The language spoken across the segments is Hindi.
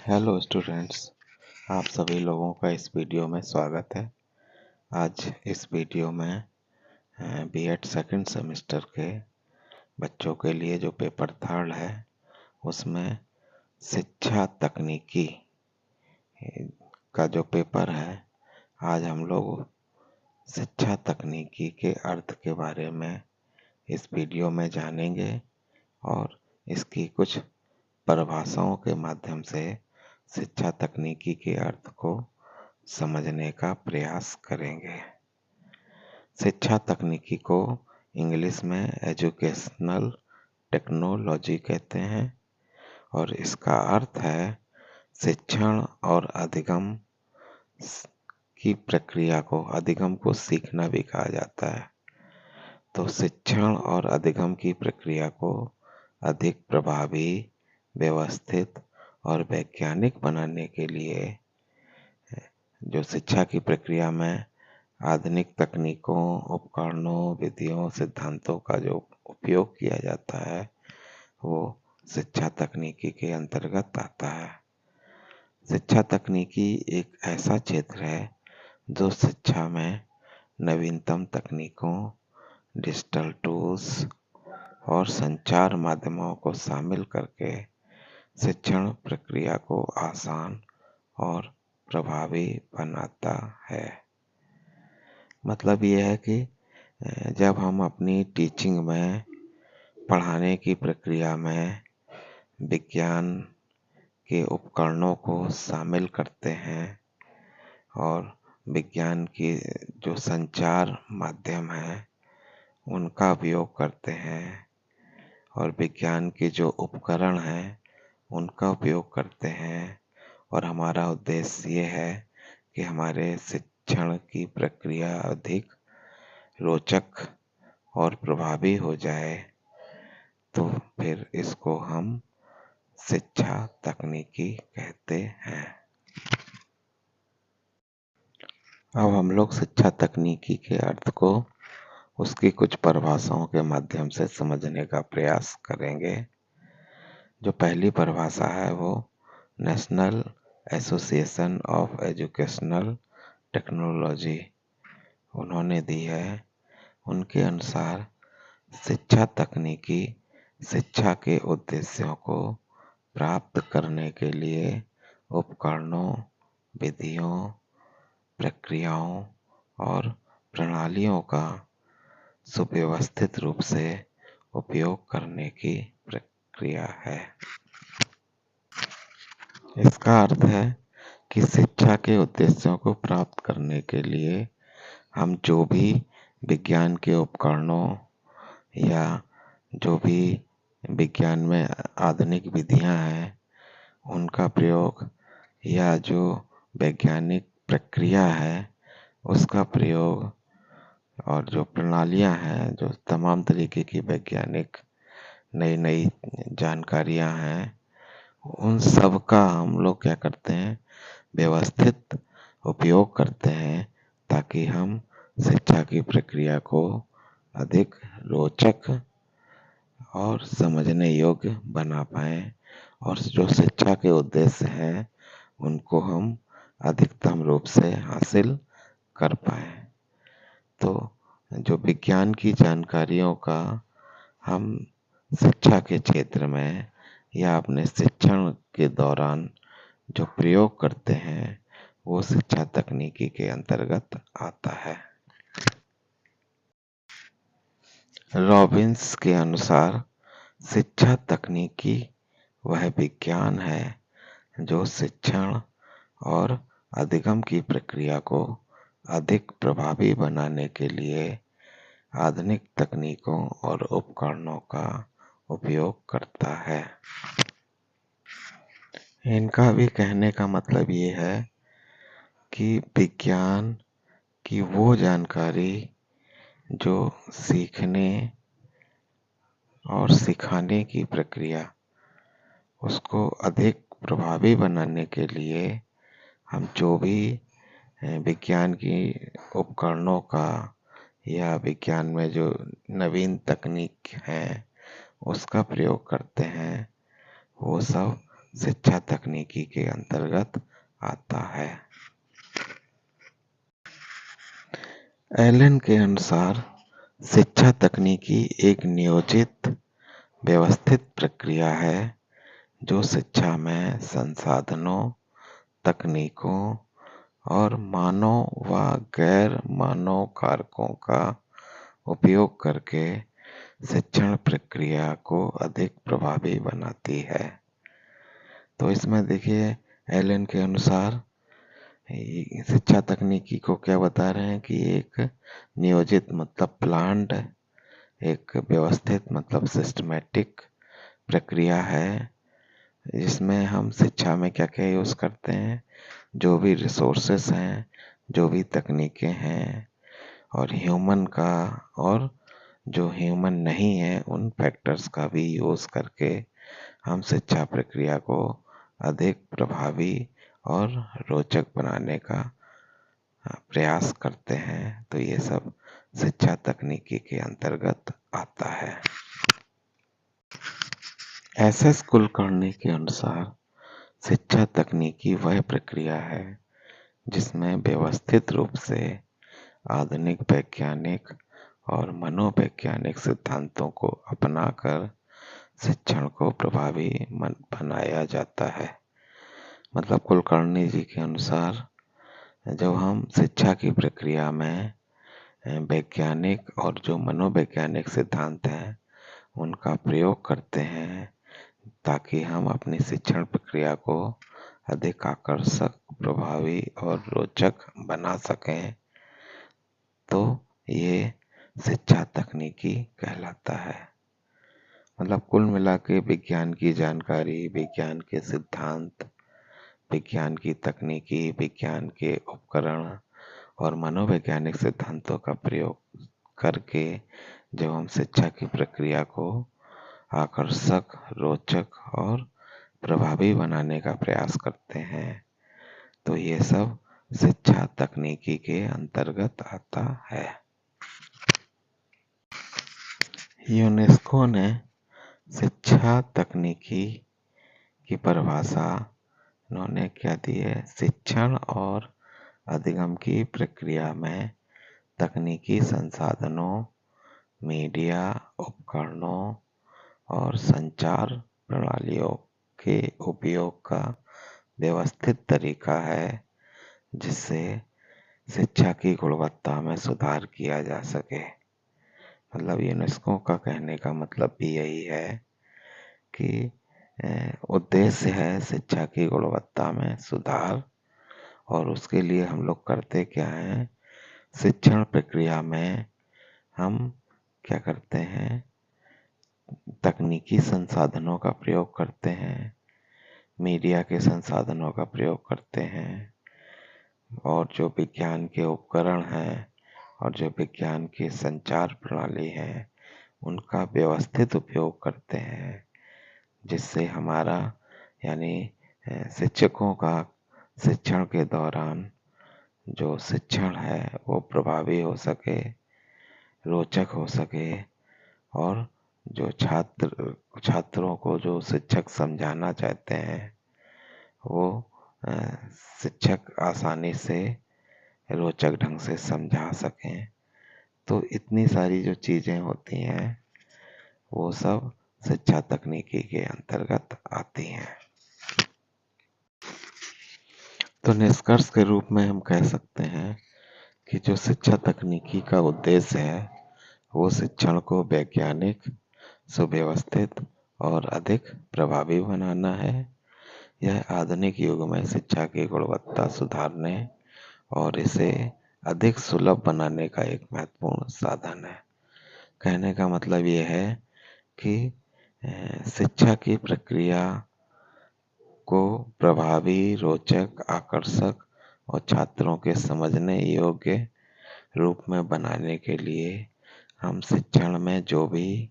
हेलो स्टूडेंट्स, आप सभी लोगों का इस वीडियो में स्वागत है। आज इस वीडियो में बीएड सेकंड सेमेस्टर के बच्चों के लिए जो पेपर थर्ड है उसमें शिक्षा तकनीकी का जो पेपर है, आज हम लोग शिक्षा तकनीकी के अर्थ के बारे में इस वीडियो में जानेंगे और इसकी कुछ परिभाषाओं के माध्यम से शिक्षा तकनीकी के अर्थ को समझने का प्रयास करेंगे। शिक्षा तकनीकी को इंग्लिश में एजुकेशनल टेक्नोलॉजी कहते हैं और इसका अर्थ है शिक्षण और अधिगम की प्रक्रिया को, अधिगम को सीखना भी कहा जाता है। तो शिक्षण और अधिगम की प्रक्रिया को अधिक प्रभावी, व्यवस्थित और वैज्ञानिक बनाने के लिए जो शिक्षा की प्रक्रिया में आधुनिक तकनीकों, उपकरणों, विधियों, सिद्धांतों का जो उपयोग किया जाता है वो शिक्षा तकनीकी के अंतर्गत आता है। शिक्षा तकनीकी एक ऐसा क्षेत्र है जो शिक्षा में नवीनतम तकनीकों, डिजिटल टूल्स और संचार माध्यमों को शामिल करके शिक्षण प्रक्रिया को आसान और प्रभावी बनाता है। मतलब यह है कि जब हम अपनी टीचिंग में, पढ़ाने की प्रक्रिया में विज्ञान के उपकरणों को शामिल करते हैं और विज्ञान की जो संचार माध्यम है उनका उपयोग करते हैं और विज्ञान के जो उपकरण हैं उनका उपयोग करते हैं और हमारा उद्देश्य ये है कि हमारे शिक्षण की प्रक्रिया अधिक रोचक और प्रभावी हो जाए, तो फिर इसको हम शिक्षा तकनीकी कहते हैं। अब हम लोग शिक्षा तकनीकी के अर्थ को उसकी कुछ परिभाषाओं के माध्यम से समझने का प्रयास करेंगे। जो पहली परिभाषा है वो national association of educational technology उन्होंने दी है। उनके अनुसार शिक्षा तकनीकी शिक्षा के उद्देश्यों को प्राप्त करने के लिए उपकरणों, विधियों, प्रक्रियाओं और प्रणालियों का सुव्यवस्थित रूप से उपयोग करने की प्रक्रिया है। इसका अर्थ है कि शिक्षा के उद्देश्यों को प्राप्त करने के लिए हम जो भी विज्ञान के उपकरणों या जो भी विज्ञान में आधुनिक विधियां हैं उनका प्रयोग या जो वैज्ञानिक प्रक्रिया है उसका प्रयोग और जो प्रणालियां हैं, जो तमाम तरीके की वैज्ञानिक नई नई जानकारियां हैं, उन सब का हम लोग क्या करते हैं, व्यवस्थित उपयोग करते हैं ताकि हम शिक्षा की प्रक्रिया को अधिक रोचक और समझने योग्य बना पाएं और जो शिक्षा के उद्देश्य हैं उनको हम अधिकतम रूप से हासिल कर पाएं। तो जो विज्ञान की जानकारियों का हम शिक्षा के क्षेत्र में या अपने शिक्षण के दौरान जो प्रयोग करते हैं वो शिक्षा तकनीकी के अंतर्गत आता है। रॉबिन्स के अनुसार शिक्षा तकनीकी वह विज्ञान है जो शिक्षण और अधिगम की प्रक्रिया को अधिक प्रभावी बनाने के लिए आधुनिक तकनीकों और उपकरणों का उपयोग करता है। इनका भी कहने का मतलब ये है कि विज्ञान की वो जानकारी जो सीखने और सिखाने की प्रक्रिया उसको अधिक प्रभावी बनाने के लिए हम जो भी विज्ञान की उपकरणों का या विज्ञान में जो नवीन तकनीक है उसका प्रयोग करते हैं वो सब शिक्षा तकनीकी के अंतर्गत आता है। एलन के अनुसार शिक्षा तकनीकी एक नियोजित व्यवस्थित प्रक्रिया है जो शिक्षा में संसाधनों, तकनीकों और मानव व गैर मानव कारकों का उपयोग करके शिक्षण प्रक्रिया को अधिक प्रभावी बनाती है। तो इसमें देखिए एलन के अनुसार शिक्षा तकनीकी को क्या बता रहे हैं कि एक नियोजित मतलब प्लान्ड, एक व्यवस्थित मतलब सिस्टमेटिक प्रक्रिया है जिसमें हम शिक्षा में क्या क्या यूज करते हैं, जो भी रिसोर्सेस हैं, जो भी तकनीकें हैं और ह्यूमन का और जो ह्यूमन नहीं है उन फैक्टर्स का भी यूज करके हम शिक्षा प्रक्रिया को अधिक प्रभावी और रोचक बनाने का प्रयास करते हैं। तो ये सब शिक्षा तकनीकी के अंतर्गत आता है। एस.एस. कुलकर्णी के अनुसार शिक्षा तकनीकी वह प्रक्रिया है जिसमें व्यवस्थित रूप से आधुनिक वैज्ञानिक और मनोवैज्ञानिक सिद्धांतों को अपनाकर शिक्षण को प्रभावी बनाया जाता है। मतलब कुलकर्णी जी के अनुसार जब हम शिक्षा की प्रक्रिया में वैज्ञानिक और जो मनोवैज्ञानिक सिद्धांत हैं उनका प्रयोग करते हैं ताकि हम अपनी शिक्षण प्रक्रिया को अधिक आकर्षक, प्रभावी और रोचक बना सकें, तो ये शिक्षा तकनीकी कहलाता है। मतलब कुल मिला के विज्ञान की जानकारी, विज्ञान के सिद्धांत, विज्ञान की तकनीकी, विज्ञान के उपकरण और मनोवैज्ञानिक सिद्धांतों का प्रयोग करके जब हम शिक्षा की प्रक्रिया को आकर्षक, रोचक और प्रभावी बनाने का प्रयास करते हैं, तो ये सब शिक्षा तकनीकी के अंतर्गत आता है। यूनेस्को ने शिक्षा तकनीकी की परिभाषा इन्होंने क्या दी है, शिक्षण और अधिगम की प्रक्रिया में तकनीकी संसाधनों, मीडिया, उपकरणों और संचार प्रणालियों के उपयोग का व्यवस्थित तरीका है जिससे शिक्षा की गुणवत्ता में सुधार किया जा सके। मतलब यूनेस्को का कहने का मतलब भी यही है कि उद्देश्य है शिक्षा की गुणवत्ता में सुधार और उसके लिए हम लोग करते क्या हैं, शिक्षण प्रक्रिया में हम क्या करते हैं, तकनीकी संसाधनों का प्रयोग करते हैं, मीडिया के संसाधनों का प्रयोग करते हैं और जो विज्ञान के उपकरण हैं और जो विज्ञान की संचार प्रणाली है उनका व्यवस्थित उपयोग करते हैं जिससे हमारा यानी शिक्षकों का शिक्षण के दौरान जो शिक्षण है वो प्रभावी हो सके, रोचक हो सके और जो छात्रों को जो शिक्षक समझाना चाहते हैं वो शिक्षक आसानी से रोचक ढंग से समझा सकें। तो इतनी सारी जो चीज़ें होती हैं वो सब शिक्षा तकनीकी के अंतर्गत आती हैं। तो निष्कर्ष के रूप में हम कह सकते हैं कि जो शिक्षा तकनीकी का उद्देश्य है वो शिक्षण को वैज्ञानिक, सुव्यवस्थित और अधिक प्रभावी बनाना है। यह आधुनिक युग में शिक्षा की गुणवत्ता सुधारने और इसे अधिक सुलभ बनाने का एक महत्वपूर्ण साधन है। कहने का मतलब ये है कि शिक्षा की प्रक्रिया को प्रभावी, रोचक, आकर्षक और छात्रों के समझने योग्य रूप में बनाने के लिए हम शिक्षण में जो भी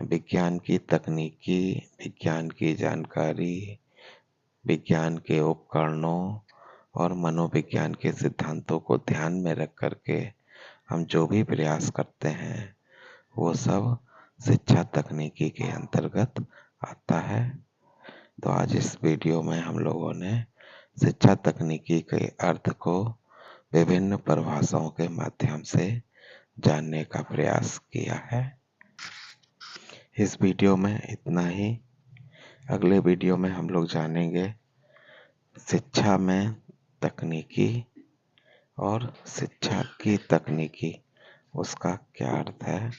विज्ञान की तकनीकी, विज्ञान की जानकारी, विज्ञान के उपकरणों और मनोविज्ञान के सिद्धांतों को ध्यान में रख करके हम जो भी प्रयास करते हैं वो सब शिक्षा तकनीकी के अंतर्गत आता है। तो आज इस वीडियो में हम लोगों ने शिक्षा तकनीकी के अर्थ को विभिन्न परिभाषाओं के माध्यम से जानने का प्रयास किया है। इस वीडियो में इतना ही। अगले वीडियो में हम लोग जानेंगे शिक्षा में तकनीकी और शिक्षा की तकनीकी, उसका क्या अर्थ है।